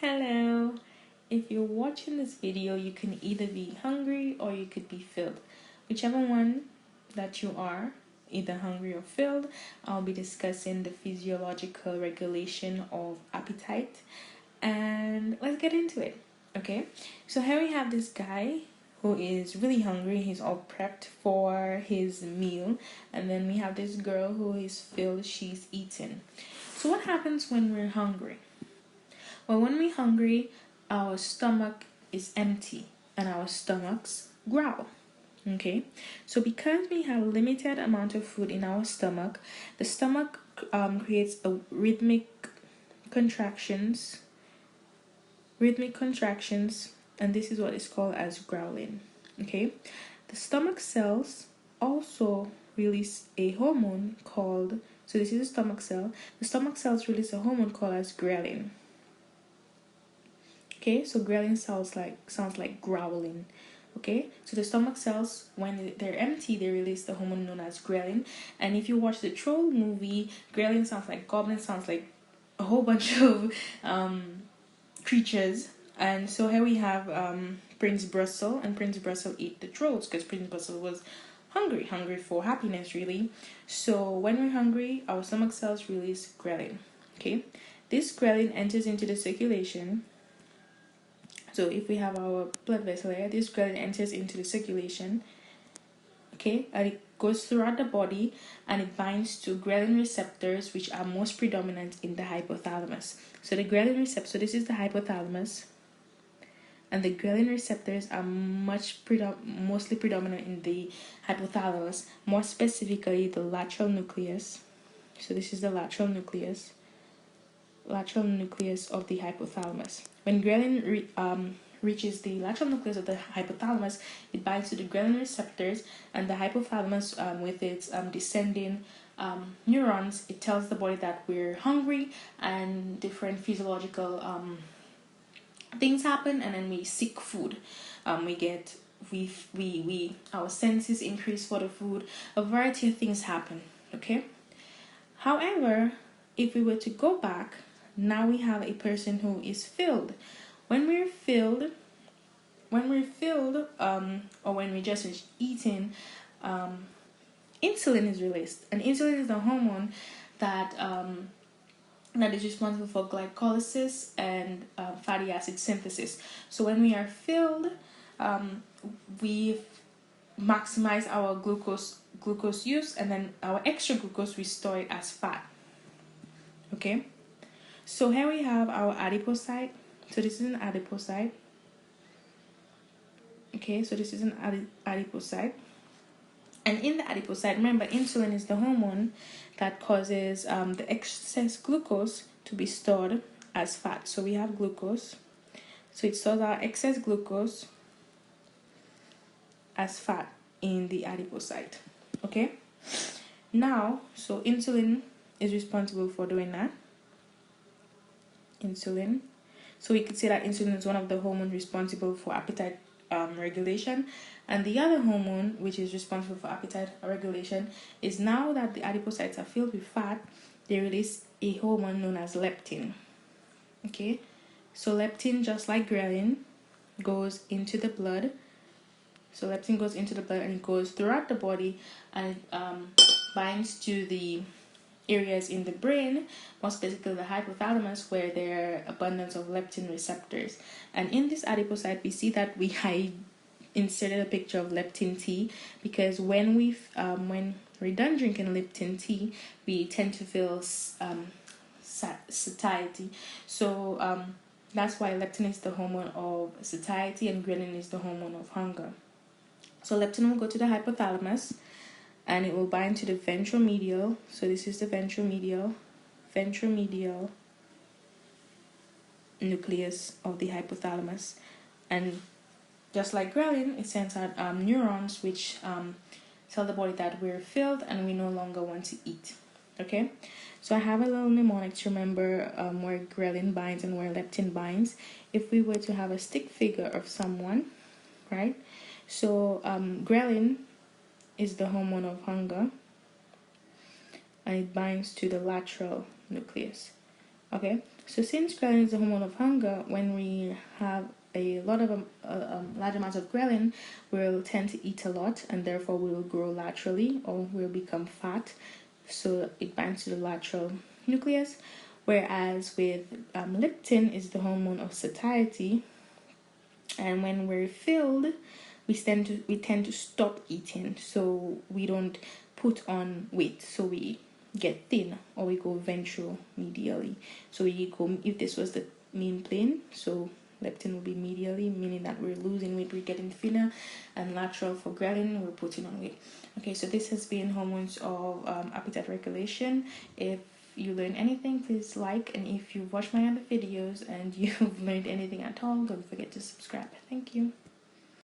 Hello. If you're watching this video, you can either be hungry or you could be filled. Whichever one that you are, either hungry or filled, I'll be discussing the physiological regulation of appetite. And let's get into it. Okay? So here we have this guy who is really hungry. He's all prepped for his meal. And then we have this girl who is filled. She's eating. So what happens when we're hungry? Well, when we're hungry, our stomach is empty and our stomachs growl. Okay, so because we have limited amount of food in our stomach, the stomach creates a contractions, rhythmic contractions, and this is what is called as growling. Okay, the stomach cells also release a hormone called. So this is a stomach cell. The stomach cells release a hormone called as ghrelin. Okay, so ghrelin sounds like growling. Okay, so the stomach cells, when they're empty, they release the hormone known as ghrelin. And if you watch the Troll movie, ghrelin sounds like goblin, sounds like a whole bunch of creatures. And so here we have Prince Brussel, and Prince Brussel ate the trolls because Prince Brussel was hungry for happiness, really. So when we're hungry, our stomach cells release ghrelin. Okay, this ghrelin enters into the circulation. So if we have our blood vessel here, this ghrelin enters into the circulation, okay, and it goes throughout the body and it binds to ghrelin receptors, which are most predominant in the hypothalamus. So the ghrelin receptor, so this is the hypothalamus, and the ghrelin receptors are mostly predominant in the hypothalamus, more specifically the lateral nucleus. So this is the lateral nucleus of the hypothalamus. When ghrelin reaches the lateral nucleus of the hypothalamus, it binds to the ghrelin receptors, and the hypothalamus, with its descending neurons, it tells the body that we're hungry, and different physiological things happen, and then we seek food. Our senses increase for the food. A variety of things happen. Okay. However, if we were to go back, now we have a person who is filled. When we're filled, or when we just finish eating, insulin is released, and insulin is the hormone that is responsible for glycolysis and fatty acid synthesis. So when we are filled, we maximize our glucose use, and then our extra glucose we store it as fat. Okay. So here we have our adipocyte. So this is an adipocyte. Okay, so this is an adipocyte. And in the adipocyte, remember, insulin is the hormone that causes the excess glucose to be stored as fat. So we have glucose. So it stores our excess glucose as fat in the adipocyte. Okay? Now, so insulin is responsible for doing that. Insulin. So we could say that insulin is one of the hormones responsible for appetite regulation, and the other hormone which is responsible for appetite regulation is, now that the adipocytes are filled with fat, they release a hormone known as leptin. Okay, so leptin, just like ghrelin, goes into the blood. So leptin goes into the blood and it goes throughout the body, and binds to the areas in the brain, more specifically the hypothalamus, where there are abundance of leptin receptors. And in this adipocyte, we see that I inserted a picture of leptin tea, because when we're done drinking leptin tea, we tend to feel satiety. So that's why leptin is the hormone of satiety and ghrelin is the hormone of hunger. So leptin will go to the hypothalamus, and it will bind to the ventromedial. So this is the ventromedial nucleus of the hypothalamus. And just like ghrelin, it sends out neurons which tell the body that we're filled and we no longer want to eat. Okay, so I have a little mnemonic to remember where ghrelin binds and where leptin binds. If we were to have a stick figure of someone, right? So ghrelin is the hormone of hunger, and it binds to the lateral nucleus. Okay, So since ghrelin is the hormone of hunger, when we have a lot of large amounts of ghrelin, we'll tend to eat a lot, and therefore we will grow laterally, or we'll become fat. So it binds to the lateral nucleus. Whereas with leptin is the hormone of satiety, and when we're filled, we tend to stop eating, so we don't put on weight, so we get thin, or we go ventromedially. So we go, if this was the mean plane, so leptin will be medially, meaning that we're losing weight, we're getting thinner, and lateral for ghrelin, we're putting on weight. Okay, so this has been hormones of appetite regulation. If you learned anything, please like, and if you've watched my other videos and you've learned anything at all, don't forget to subscribe. Thank you.